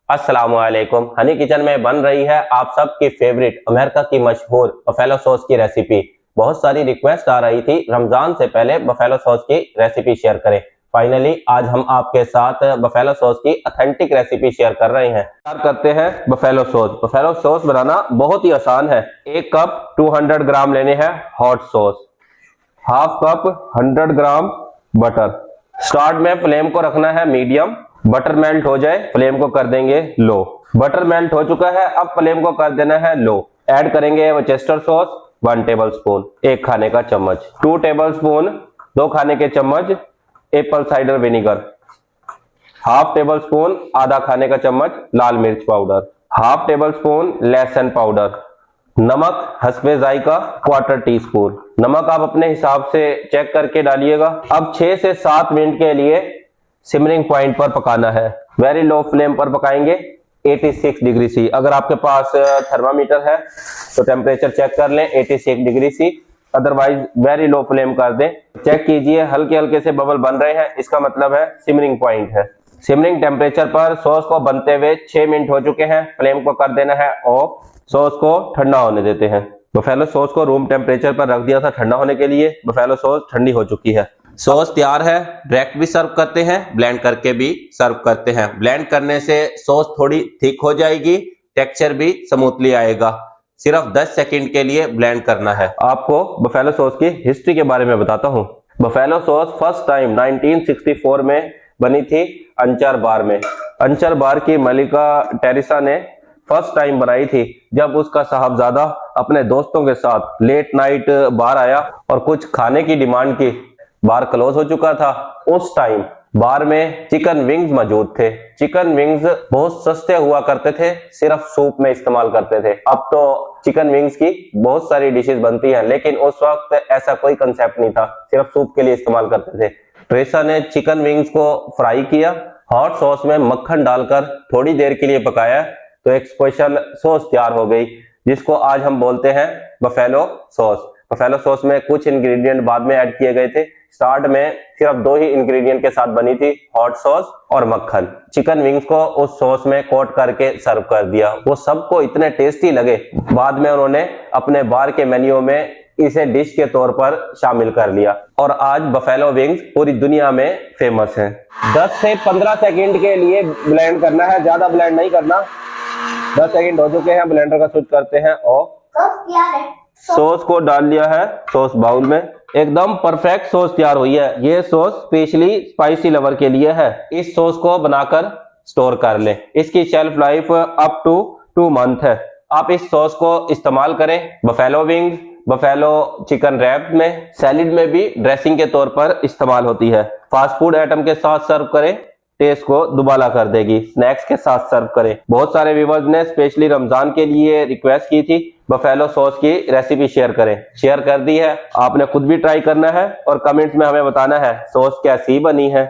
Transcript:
अस्सलामुअलैकुम। हनी किचन में बन रही है आप सबकी फेवरेट अमेरिका की मशहूर बफेलो सॉस की रेसिपी। बहुत सारी रिक्वेस्ट आ रही थी रमजान से पहले बफेलो सॉस की रेसिपी शेयर करें। फाइनली आज हम आपके साथ बफेलो सॉस की ऑथेंटिक रेसिपी शेयर कर रहे हैं। स्टार्ट करते हैं बफेलो सॉस। बफेलो सॉस बनाना बहुत ही आसान है। 1 कप 200 ग्राम लेने हैं हॉट सॉस, हाफ कप 100 ग्राम बटर। स्टार्ट में फ्लेम को रखना है मीडियम। बटर मेल्ट हो जाए फ्लेम को कर देंगे लो। बटर मेल्ट हो चुका है, अब फ्लेम को कर देना है लो। ऐड करेंगे वर्सेस्टर सॉस 1 टेबल स्पून, 1 खाने का चम्मच, 2 टेबल स्पून 2 खाने के चम्मच Apple cider vinegar, half table spoon आधा खाने का चम्मच लाल मिर्च पाउडर, हाफ टेबल स्पून लहसुन पाउडर, नमक हस्बे जायका 1/4 टीस्पून। नमक आप अपने हिसाब से चेक करके डालिएगा। अब 6 से 7 मिनट के लिए सिमरिंग पॉइंट पर पकाना है। वेरी लो फ्लेम पर पकाएंगे 86 डिग्री सी। अगर आपके पास थर्मामीटर है तो टेम्परेचर चेक कर लें 86 degree C, otherwise very low flame कर दें। चेक कीजिए हल्के हल्के से बबल बन रहे हैं, इसका मतलब है सिमरिंग पॉइंट है। सिमरिंग टेम्परेचर पर सॉस को बनते हुए 6 मिनट हो चुके हैं। फ्लेम को कर देना है ऑफ। सॉस को ठंडा होने देते हैं। बफेलो सॉस को रूम टेम्परेचर पर रख दिया था ठंडा होने के लिए। बफेलो सॉस ठंडी हो चुकी है। सॉस तैयार है। डायरेक्ट भी सर्व करते हैं, ब्लेंड करके भी सर्व करते हैं। ब्लेंड करने से सॉस थोड़ी थिक हो जाएगी, टेक्सचर भी स्मूथली आएगा। सिर्फ 10 सेकंड के लिए ब्लेंड करना है। आपको बफेलो सॉस की हिस्ट्री के बारे में बताता हूँ। बफेलो सॉस फर्स्ट टाइम 1964 में बनी थी अंचर बार में। अंचर बार की मलिका टेरेसा ने फर्स्ट टाइम बनाई थी जब उसका साहबजादा अपने दोस्तों के साथ लेट नाइट बार आया और कुछ खाने की डिमांड की। बार क्लोज हो चुका था। उस टाइम बार में चिकन विंग्स मौजूद थे। चिकन विंग्स बहुत सस्ते हुआ करते थे, सिर्फ सूप में इस्तेमाल करते थे। अब तो चिकन विंग्स की बहुत सारी डिशेस बनती हैं, लेकिन उस वक्त ऐसा कोई कंसेप्ट नहीं था, सिर्फ सूप के लिए इस्तेमाल करते थे। टेरेसा ने चिकन विंग्स को फ्राई किया, हॉट सॉस में मक्खन डालकर थोड़ी देर के लिए पकाया तो एक स्पेशल सॉस तैयार हो गई, जिसको आज हम बोलते हैं बफेलो सॉस। बफेलो सॉस में कुछ इंग्रेडिएंट बाद में ऐड किए गए थे। स्टार्ट में सिर्फ 2 ही इंग्रेडिएंट के साथ बनी थी, हॉट सॉस और मक्खन। चिकन विंग्स को उस सॉस में कोट करके सर्व कर दिया। वो सबको इतने टेस्टी लगे, बाद में उन्होंने अपने बार के मेन्यू में इसे डिश के तौर पर शामिल कर लिया और आज बफेलो विंग्स पूरी दुनिया में फेमस हैं। 10 से 15 सेकंड के लिए ब्लेंड करना है, ज्यादा ब्लेंड नहीं करना। 10 सेकंड हो चुके हैं, ब्लेंडर का स्विच करते हैं और सॉस को डाल लिया है सॉस बाउल में। एकदम परफेक्ट सॉस तैयार हुई है। ये सॉस स्पेशली स्पाइसी लवर के लिए है। इस सॉस को बनाकर स्टोर कर लें। इसकी shelf life up to 2 month है। आप इस सॉस को इस्तेमाल करें buffalo wings, buffalo chicken wrap में, सैलेड में भी ड्रेसिंग के तौर पर इस्तेमाल होती है। फास्ट फूड आइटम के साथ सर्व करें, टेस्ट को दुबाला कर देगी। स्नैक्स के साथ सर्व करें। बहुत सारे व्यूअर्स ने स्पेशली रमजान के लिए रिक्वेस्ट की थी बफेलो सॉस की रेसिपी शेयर करें। शेयर कर दी है। आपने खुद भी ट्राई करना है और कमेंट्स में हमें बताना है सॉस कैसी बनी है।